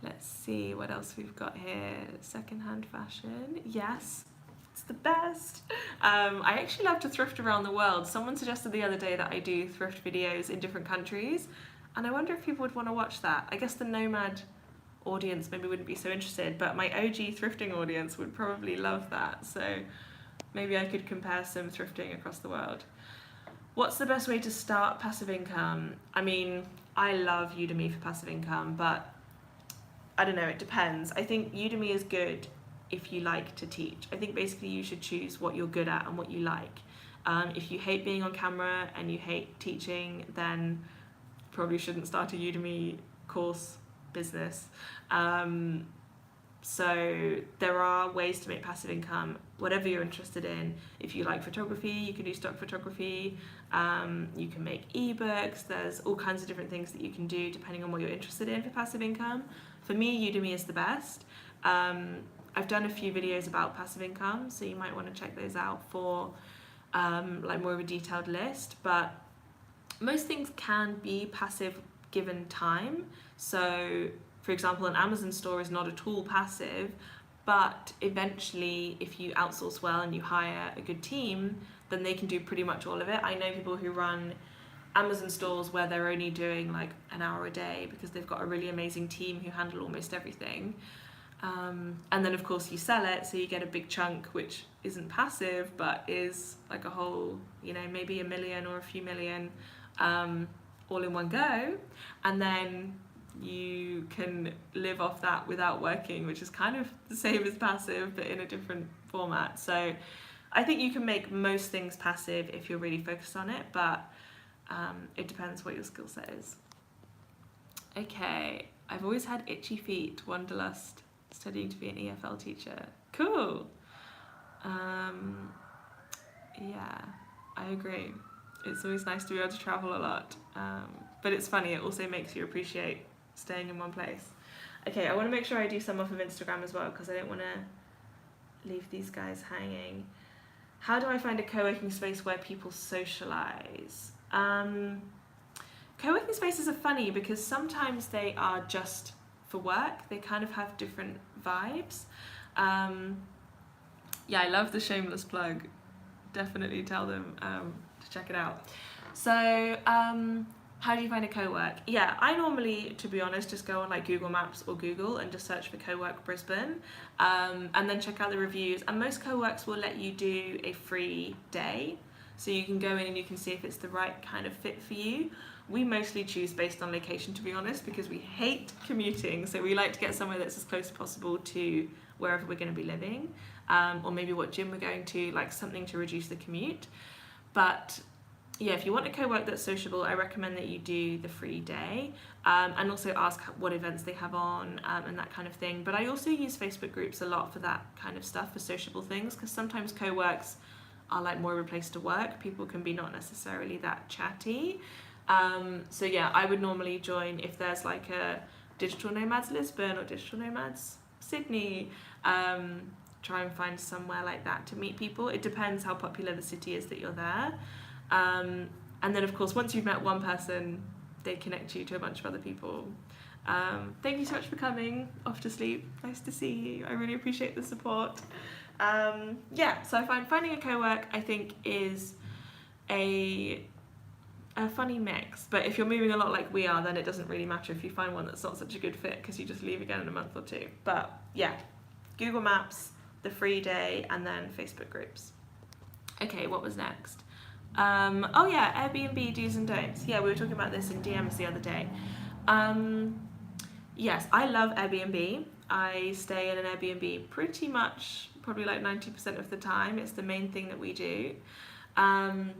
let's see what else we've got here. Second-hand fashion, yes, it's the best. I actually love to thrift around the world. Someone suggested the other day that I do thrift videos in different countries, and I wonder if people would want to watch that. I guess the nomad audience maybe wouldn't be so interested, but my OG thrifting audience would probably love that. So maybe I could compare some thrifting across the world. What's the best way to start passive income? I mean, I love Udemy for passive income, but I don't know, it depends. I think Udemy is good if you like to teach. I think basically you should choose what you're good at and what you like. If you hate being on camera and you hate teaching, then probably shouldn't start a Udemy course business. So there are ways to make passive income, whatever you're interested in. If you like photography, you can do stock photography. You can make ebooks. There's all kinds of different things that you can do depending on what you're interested in for passive income. For me, Udemy is the best. I've done a few videos about passive income, so you might want to check those out for like more of a detailed list. But most things can be passive given time. So for example, an Amazon store is not at all passive, but eventually if you outsource well and you hire a good team, then they can do pretty much all of it. I know people who run Amazon stores where they're only doing like an hour a day because they've got a really amazing team who handle almost everything. And then of course you sell it, so you get a big chunk, which isn't passive, but is like a whole, you know, maybe $1 million or a few million, all in one go. And then you can live off that without working, which is kind of the same as passive, but in a different format. So I think you can make most things passive if you're really focused on it, but it depends what your skill set is. Okay, I've always had itchy feet, wanderlust, studying to be an EFL teacher. Cool. Yeah, I agree. It's always nice to be able to travel a lot, but it's funny, it also makes you appreciate staying in one place. Okay, I want to make sure I do some off of Instagram as well, because I don't want to leave these guys hanging. How do I find a co-working space where people socialize? Co-working spaces are funny because sometimes they are just for work. They kind of have different vibes. Yeah, I love the shameless plug. Definitely tell them to check it out. So, how do you find a co-work? Yeah, I normally, to be honest, just go on like Google Maps or Google and just search for co-work Brisbane, and then check out the reviews. And most co-works will let you do a free day, so you can go in and you can see if it's the right kind of fit for you. We mostly choose based on location, to be honest, because we hate commuting, so we like to get somewhere that's as close as possible to wherever we're going to be living, or maybe what gym we're going to, like something to reduce the commute. But yeah, if you want a co-work that's sociable, I recommend that you do the free day, and also ask what events they have on, and that kind of thing. But I also use Facebook groups a lot for that kind of stuff, for sociable things, because sometimes co-works are like more of a place to work. People can be not necessarily that chatty. So yeah, I would normally join if there's like a Digital Nomads Lisbon or Digital Nomads Sydney. Try and find somewhere like that to meet people. It depends how popular the city is that you're there. And then of course, once you've met one person, they connect you to a bunch of other people. Thank you so much for coming. Off to sleep. Nice to see you. I really appreciate the support. Yeah, so I find finding a co-work, I think, is a funny mix. But if you're moving a lot like we are, then it doesn't really matter if you find one that's not such a good fit, because you just leave again in a month or two. But yeah, Google Maps, the free day, and then Facebook groups. Okay, what was next? Oh yeah, Airbnb do's and don'ts. Yeah, we were talking about this in DMs the other day. Yes, I love Airbnb. I stay in an Airbnb pretty much, probably like 90% of the time. It's the main thing that we do. Um,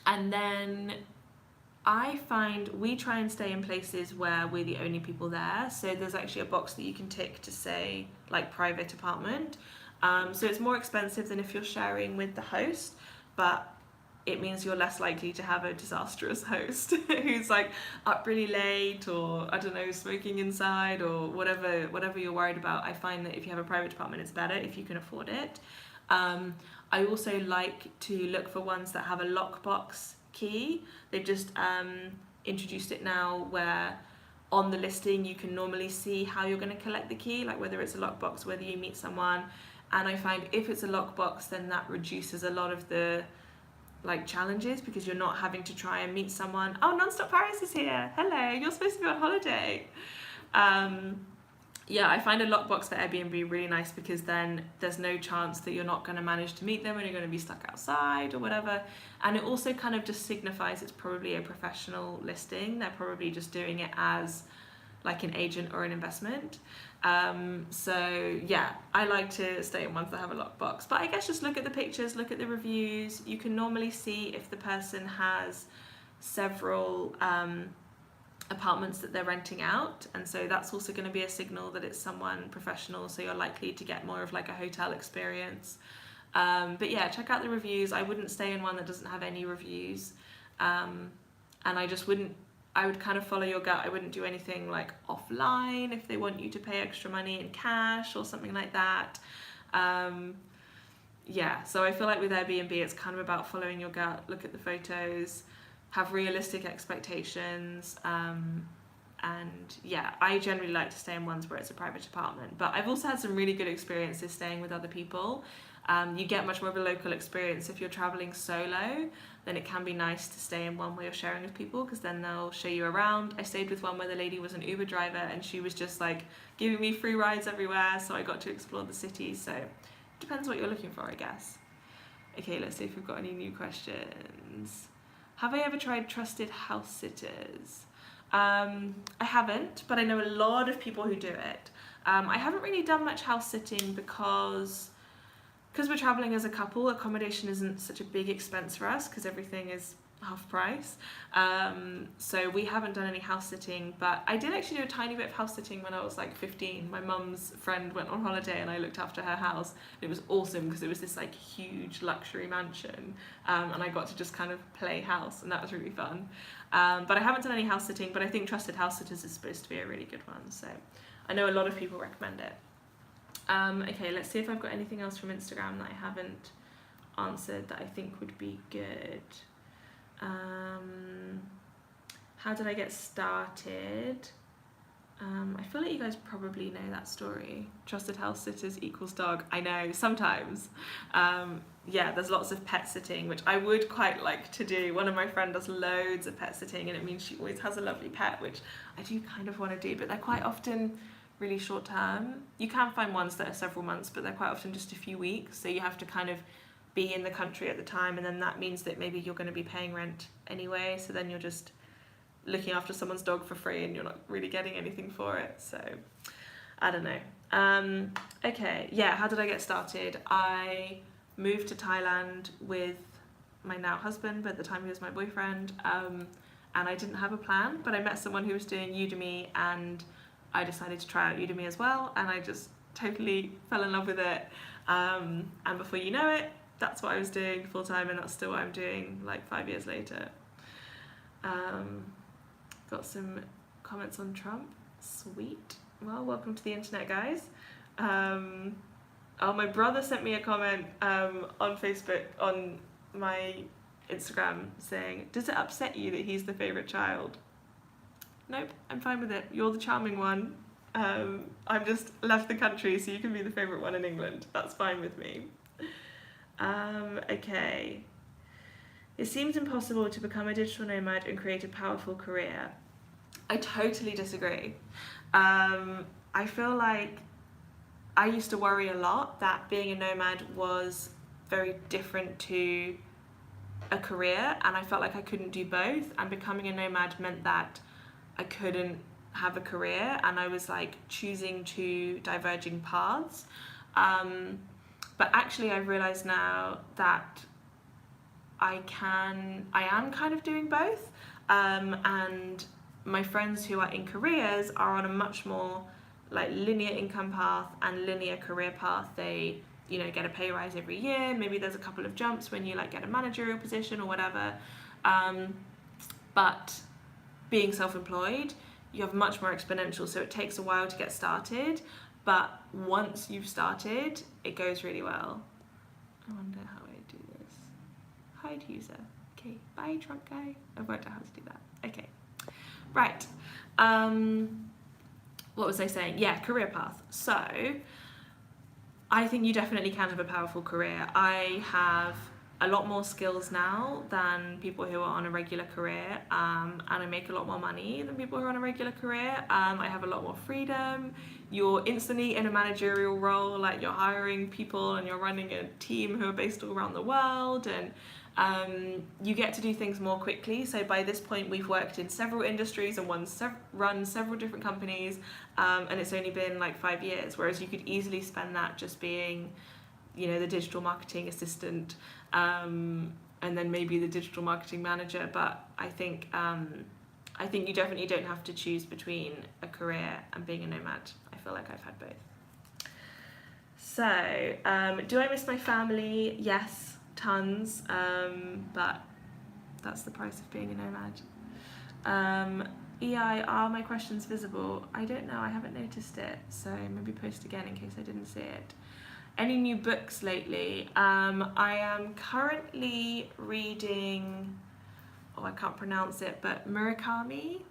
and then I find we try and stay in places where we're the only people there. So there's actually a box that you can tick to say like private apartment. So it's more expensive than if you're sharing with the host, but it means you're less likely to have a disastrous host who's like up really late, or I don't know, smoking inside, or whatever you're worried about. I find that if you have a private apartment, it's better if you can afford it. I also like to look for ones that have a lockbox key. They've just introduced it now where on the listing you can normally see how you're going to collect the key, like whether it's a lockbox, whether you meet someone. And I find if it's a lockbox, then that reduces a lot of the like challenges, because you're not having to try and meet someone. Oh, Nonstop Paris is here. Hello, you're supposed to be on holiday. Yeah, I find a lockbox for Airbnb really nice, because then there's no chance that you're not going to manage to meet them and you're going to be stuck outside or whatever. And it also kind of just signifies it's probably a professional listing. They're probably just doing it as like an agent or an investment. So yeah, I like to stay in ones that have a lockbox. But I guess just look at the pictures, look at the reviews. You can normally see if the person has several apartments that they're renting out, and so that's also going to be a signal that it's someone professional, so you're likely to get more of like a hotel experience. But yeah, check out the reviews. I wouldn't stay in one that doesn't have any reviews, and I would kind of follow your gut. I wouldn't do anything like offline if they want you to pay extra money in cash or something like that. Yeah, so I feel like with Airbnb it's kind of about following your gut, look at the photos, have realistic expectations, and yeah, I generally like to stay in ones where it's a private apartment. But I've also had some really good experiences staying with other people. You get much more of a local experience if you're traveling solo. Then it can be nice to stay in one where you're sharing with people, because then they'll show you around. I stayed with one where the lady was an Uber driver and she was just like giving me free rides everywhere, so I got to explore the city. So it depends what you're looking for, I guess. Okay, let's see if we've got any new questions. Have I ever tried trusted house sitters? I haven't, but I know a lot of people who do it. I haven't really done much house sitting because we're traveling as a couple. Accommodation isn't such a big expense for us because everything is half price. So we haven't done any house sitting, but I did actually do a tiny bit of house sitting when I was like 15. My mum's friend went on holiday and I looked after her house. It was awesome because it was this like huge luxury mansion, and I got to just kind of play house, and that was really fun. But I haven't done any house sitting, but I think Trusted House Sitters is supposed to be a really good one, so I know a lot of people recommend it. Okay, let's see if I've got anything else from Instagram that I haven't answered that I think would be good. How did I get started? I feel like you guys probably know that story. Trusted house sitters equals dog. I know, sometimes. Yeah, there's lots of pet sitting, which I would quite like to do. One of my friends does loads of pet sitting, and it means she always has a lovely pet, which I do kind of want to do, but they're quite often really short term. You can find ones that are several months, but they're quite often just a few weeks, so you have to kind of be in the country at the time, and then that means that maybe you're going to be paying rent anyway, so then you're just looking after someone's dog for free and you're not really getting anything for it. So I don't know. Okay, yeah, how did I get started? I moved to Thailand with my now husband, but at the time he was my boyfriend, and I didn't have a plan, but I met someone who was doing Udemy, and I decided to try out Udemy as well, and I just totally fell in love with it. And before you know it, that's what I was doing full time, and that's still what I'm doing like 5 years later. Got some comments on Trump. Sweet. Well, welcome to the internet, guys. Oh, my brother sent me a comment on Facebook, on my Instagram, saying, does it upset you that he's the favourite child? Nope, I'm fine with it. You're the charming one. I've just left the country, so you can be the favourite one in England. That's fine with me. Okay. It seems impossible to become a digital nomad and create a powerful career. I totally disagree. I feel like I used to worry a lot that being a nomad was very different to a career, and I felt like I couldn't do both, and becoming a nomad meant that I couldn't have a career, and I was like choosing two diverging paths. But actually I've realized now that I am kind of doing both. And my friends who are in careers are on a much more like linear income path and linear career path. They, you know, get a pay rise every year. Maybe there's a couple of jumps when you like get a managerial position or whatever. But being self-employed, you have much more exponential, so it takes a while to get started, but once you've started, it goes really well. I wonder how I do this. Hide user. Okay, bye trunk guy. I've worked out how to do that. Okay, right. What was I saying? Yeah, career path. So I think you definitely can have a powerful career. I have a lot more skills now than people who are on a regular career, and I make a lot more money than people who are on a regular career. I have a lot more freedom. You're instantly in a managerial role, like you're hiring people and you're running a team who are based all around the world, and you get to do things more quickly. So by this point we've worked in several industries and run several different companies, and it's only been like 5 years, whereas you could easily spend that just being, you know, the digital marketing assistant, and then maybe the digital marketing manager. But I think you definitely don't have to choose between a career and being a nomad. I feel like I've had both. So do I miss my family? Yes, tons, but that's the price of being a nomad. EI, are my questions visible? I don't know, I haven't noticed it, so maybe post again in case I didn't see it. Any new books lately? I am currently reading, I can't pronounce it, but Murakami.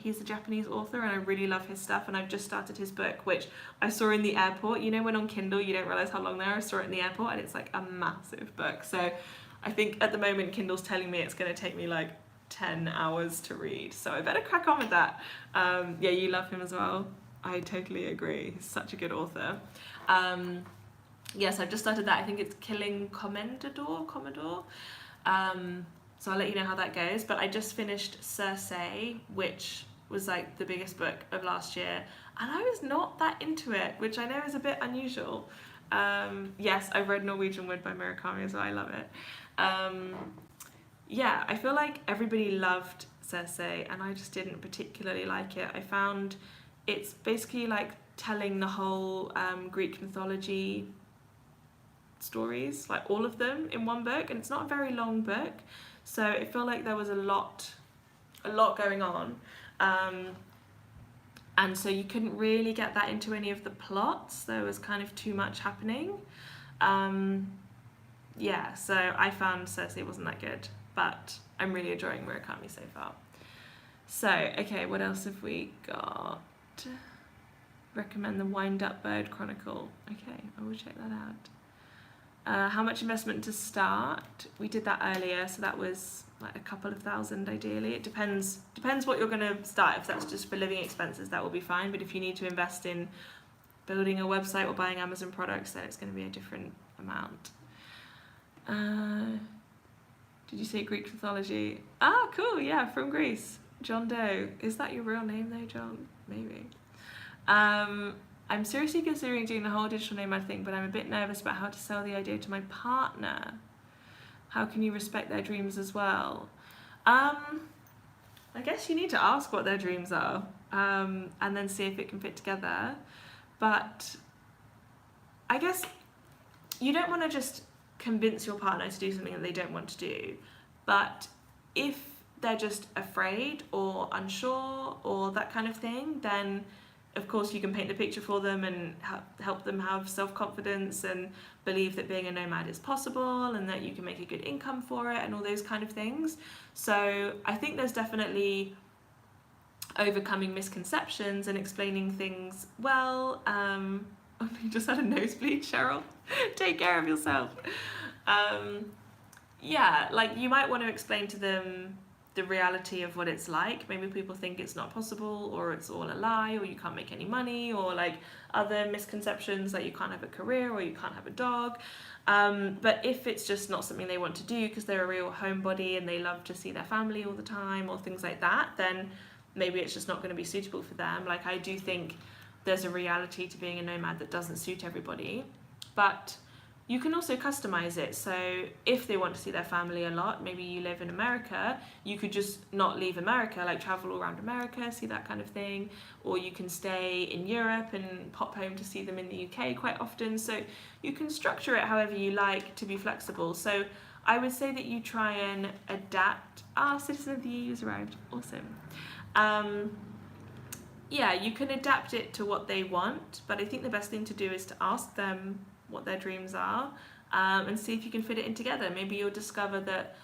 He's a Japanese author and I really love his stuff, and I've just started his book, which I saw in the airport. You know when on Kindle you don't realise how long they are? I saw it in the airport and it's like a massive book. So I think at the moment Kindle's telling me it's going to take me like 10 hours to read, so I better crack on with that. Yeah, you love him as well. I totally agree. He's such a good author. Yes, I've just started that. I think it's Killing Commodore. So I'll let you know how that goes. But I just finished Circe, which was like the biggest book of last year, and I was not that into it, which I know is a bit unusual. Yes, I've read Norwegian Wood by Murakami as well. I love it. Yeah, I feel like everybody loved Circe, and I just didn't particularly like it. I found it's basically like telling the whole Greek mythology stories, like all of them in one book, and it's not a very long book, so I feel like there was a lot going on, and so you couldn't really get that into any of the plots. There was kind of too much happening. Yeah, so I found Circe wasn't that good, but I'm really enjoying Murakami so far. So okay, what else have we got? Recommend the Wind Up Bird Chronicle. Okay, I will check that out. How much investment to start? We did that earlier, so that was like a couple of thousand ideally. It depends what you're going to start. If that's just for living expenses, that will be fine, but if you need to invest in building a website or buying Amazon products, then it's going to be a different amount. Did you say Greek mythology? Ah, cool, yeah, from Greece. John Doe. Is that your real name though, John? Maybe. I'm seriously considering doing the whole digital nomad thing, but I'm a bit nervous about how to sell the idea to my partner. How can you respect their dreams as well? I guess you need to ask what their dreams are, and then see if it can fit together. But I guess you don't want to just convince your partner to do something that they don't want to do. But if they're just afraid or unsure or that kind of thing, then of course you can paint the picture for them and help them have self-confidence and believe that being a nomad is possible and that you can make a good income for it and all those kind of things. So I think there's definitely overcoming misconceptions and explaining things well. Oh, you just had a nosebleed, Cheryl. Take care of yourself. Yeah, like you might want to explain to them the reality of what it's like. Maybe people think it's not possible, or it's all a lie, or you can't make any money, or like other misconceptions, like you can't have a career or you can't have a dog. But if it's just not something they want to do because they're a real homebody and they love to see their family all the time or things like that, then maybe it's just not going to be suitable for them. Like, I do think there's a reality to being a nomad that doesn't suit everybody, but you can also customize it. So if they want to see their family a lot, maybe you live in America, you could just not leave America, like travel all around America, see that kind of thing. Or you can stay in Europe and pop home to see them in the UK quite often. So you can structure it however you like to be flexible. So I would say that you try and adapt. Citizen of the EU's arrived. Awesome. Yeah, you can adapt it to what they want, but I think the best thing to do is to ask them what their dreams are, and see if you can fit it in together. Maybe you'll discover that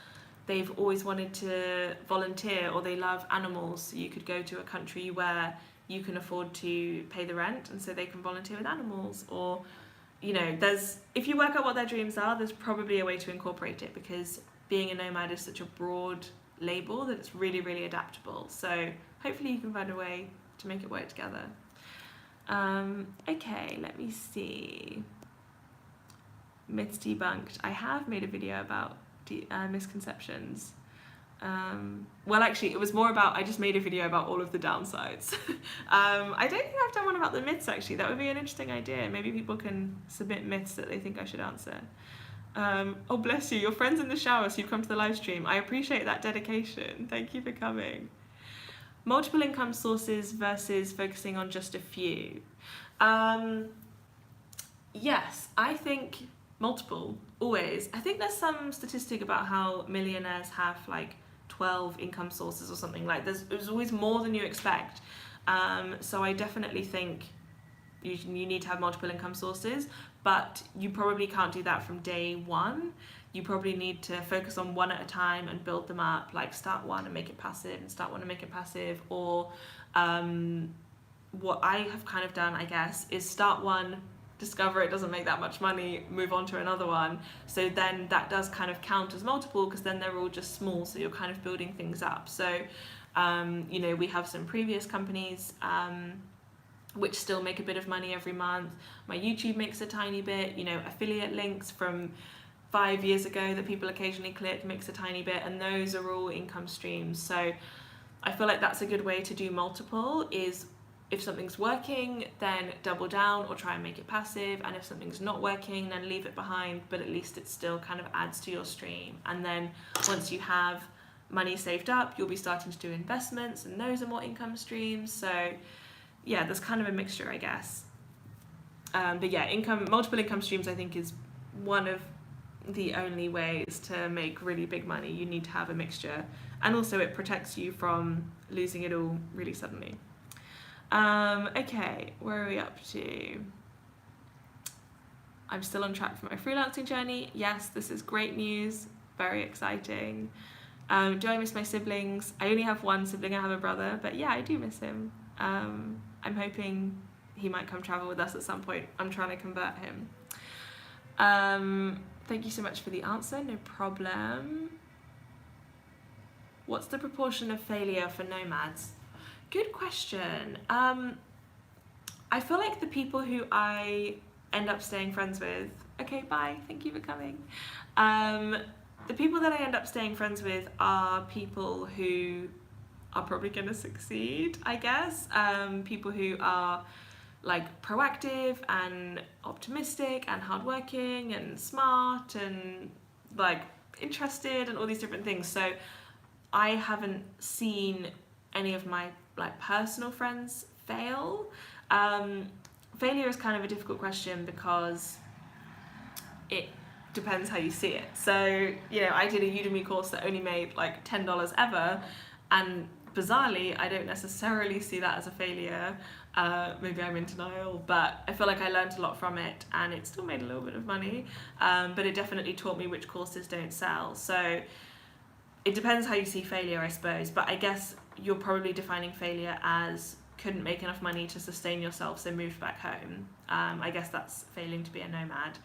they've always wanted to volunteer, or they love animals, so you could go to a country where you can afford to pay the rent, and so they can volunteer with animals. Or, you know, if you work out what their dreams are, there's probably a way to incorporate it, because being a nomad is such a broad label that it's really, really adaptable. So hopefully you can find a way to make it work together. Okay, let me see. Myths debunked. I have made a video about misconceptions. Well, actually, it was more about, I just made a video about all of the downsides. I don't think I've done one about the myths, actually. That would be an interesting idea. Maybe people can submit myths that they think I should answer. Oh, bless you. Your friend's in the shower, so you've come to the live stream. I appreciate that dedication. Thank you for coming. Multiple income sources versus focusing on just a few. Yes, I think multiple, always. I think there's some statistic about how millionaires have like 12 income sources or something. Like there's always more than you expect. So I definitely think you need to have multiple income sources, but you probably can't do that from day one. You probably need to focus on one at a time and build them up, like start one and make it passive, and start one and make it passive. Or what I have kind of done, I guess, is start one, discover it doesn't make that much money, move on to another one. So then that does kind of count as multiple, because then they're all just small, so you're kind of building things up. So you know, we have some previous companies which still make a bit of money every month. My YouTube makes a tiny bit, you know, affiliate links from 5 years ago that people occasionally click makes a tiny bit, and those are all income streams. So I feel like that's a good way to do multiple, is if something's working, then double down or try and make it passive, and if something's not working, then leave it behind, but at least it still kind of adds to your stream. And then once you have money saved up, you'll be starting to do investments, and those are more income streams. So yeah, there's kind of a mixture, I guess. But yeah, multiple income streams, I think, is one of the only ways to make really big money. You need to have a mixture, and also it protects you from losing it all really suddenly. Okay, where are we up to? I'm still on track for my freelancing journey. Yes, this is great news, very exciting. Do I miss my siblings? I only have one sibling, I have a brother, but yeah, I do miss him. I'm hoping he might come travel with us at some point. I'm trying to convert him. Thank you so much for the answer, no problem. What's the proportion of failure for nomads? Good question. I feel like the people who I end up staying friends with, okay, bye, thank you for coming. The people that I end up staying friends with are people who are probably gonna succeed, I guess. People who are like proactive and optimistic and hardworking and smart and like interested and all these different things. So I haven't seen any of my like personal friends fail. Failure is kind of a difficult question because it depends how you see it. So, you know, I did a Udemy course that only made like $10 ever, and bizarrely, I don't necessarily see that as a failure. Maybe I'm in denial, but I feel like I learned a lot from it, and it still made a little bit of money, but it definitely taught me which courses don't sell. So it depends how you see failure, I suppose, but I guess you're probably defining failure as couldn't make enough money to sustain yourself, so moved back home. I guess that's failing to be a nomad.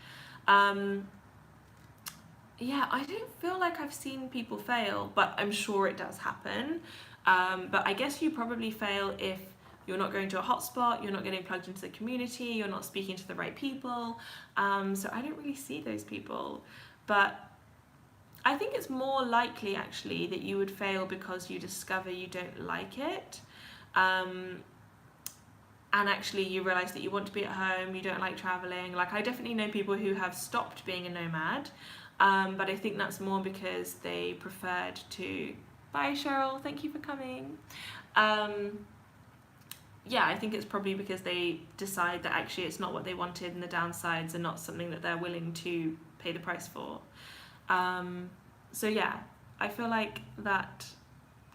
Yeah, I don't feel like I've seen people fail, but I'm sure it does happen. But I guess you probably fail if you're not going to a hotspot, you're not getting plugged into the community, you're not speaking to the right people. So I don't really see those people. But I think it's more likely, actually, that you would fail because you discover you don't like it. and actually you realise that you want to be at home, you don't like travelling. Like, I definitely know people who have stopped being a nomad, but I think that's more because they preferred to... Bye Cheryl, thank you for coming. Yeah, I think it's probably because they decide that actually it's not what they wanted and the downsides are not something that they're willing to pay the price for. So yeah, I feel like that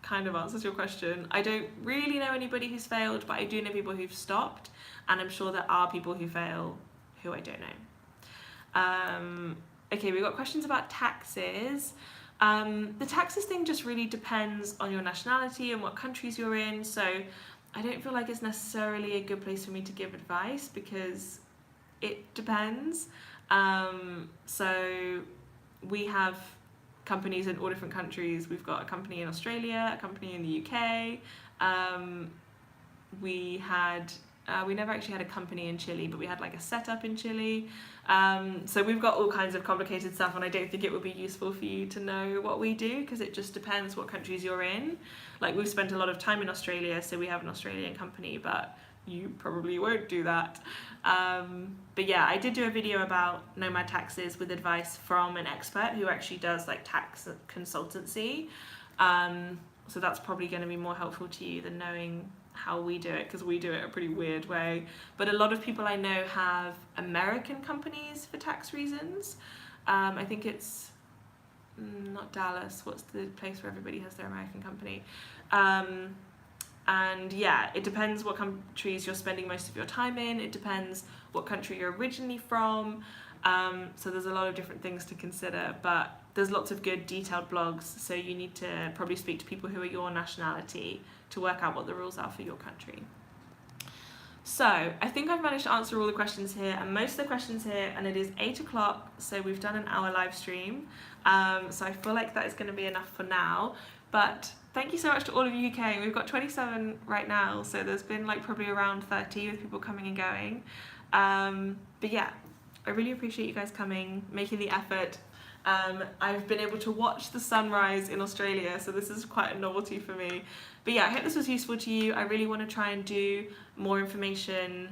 kind of answers your question. I don't really know anybody who's failed, but I do know people who've stopped, and I'm sure there are people who fail who I don't know. Okay, we've got questions about taxes. The taxes thing just really depends on your nationality and what countries you're in, so I don't feel like it's necessarily a good place for me to give advice because it depends. So we have companies in all different countries. We've got a company in Australia, a company in the UK. We never actually had a company in Chile, but we had like a setup in Chile. So we've got all kinds of complicated stuff, and I don't think it would be useful for you to know what we do because it just depends what countries you're in. Like, we've spent a lot of time in Australia, so we have an Australian company, but you probably won't do that. But yeah, I did do a video about nomad taxes with advice from an expert who actually does like tax consultancy. So that's probably going to be more helpful to you than knowing how we do it, because we do it a pretty weird way. But a lot of people I know have American companies for tax reasons. I think it's not Dallas, what's the place where everybody has their American company? And yeah, it depends what countries you're spending most of your time in. It depends what country you're originally from. So there's a lot of different things to consider, but there's lots of good detailed blogs, so you need to probably speak to people who are your nationality to work out what the rules are for your country. So I think I've managed to answer all the questions here and most of the questions here, and it is 8 o'clock, so we've done an hour live stream. So I feel like that is going to be enough for now, but thank you so much to all of you who came. We've got 27 right now, so there's been like probably around 30 with people coming and going. But yeah, I really appreciate you guys coming, making the effort. I've been able to watch the sunrise in Australia, so this is quite a novelty for me. But yeah, I hope this was useful to you. I really want to try and do more information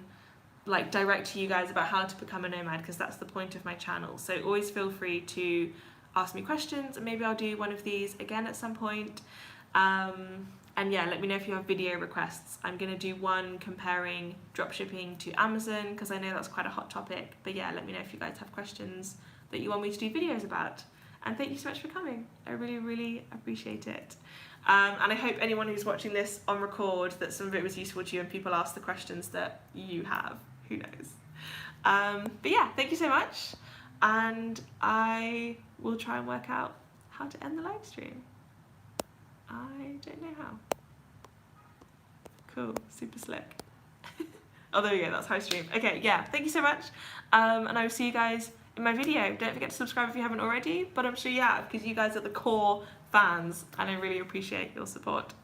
like direct to you guys about how to become a nomad, because that's the point of my channel. So always feel free to ask me questions, and maybe I'll do one of these again at some point. And yeah, let me know if you have video requests. I'm going to do one comparing dropshipping to Amazon, because I know that's quite a hot topic. But yeah, let me know if you guys have questions that you want me to do videos about. And thank you so much for coming. I really, really appreciate it. And I hope anyone who's watching this on record, that some of it was useful to you and people ask the questions that you have. Who knows? But yeah, thank you so much. And I will try and work out how to end the live stream. I don't know how. Cool, super slick. Oh, there we go, that's how I stream. Okay, yeah, thank you so much. And I will see you guys in my video. Don't forget to subscribe if you haven't already, but I'm sure you have, because you guys are the core fans and I really appreciate your support.